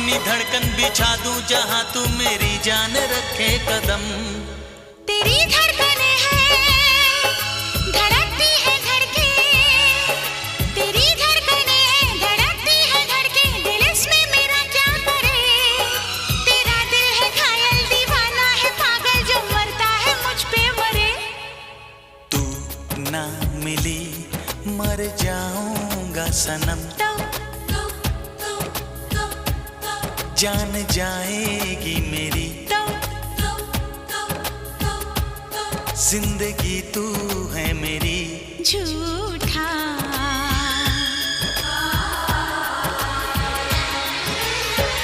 अपनी धड़कन बिछा दूं जहां तू मेरी जान रखे कदम। तेरी धड़कने हैं धड़कती है धड़के, तेरी धड़कने हैं धड़कती है धड़के, दिल इसमें मेरा क्या करे। तेरा दिल है घायल दीवाना है पागल जो मरता है मुझ पे मरे। तू ना मिली मर जाऊंगा सनम, जान जाएगी मेरी जिंदगी तू है मेरी। झूठ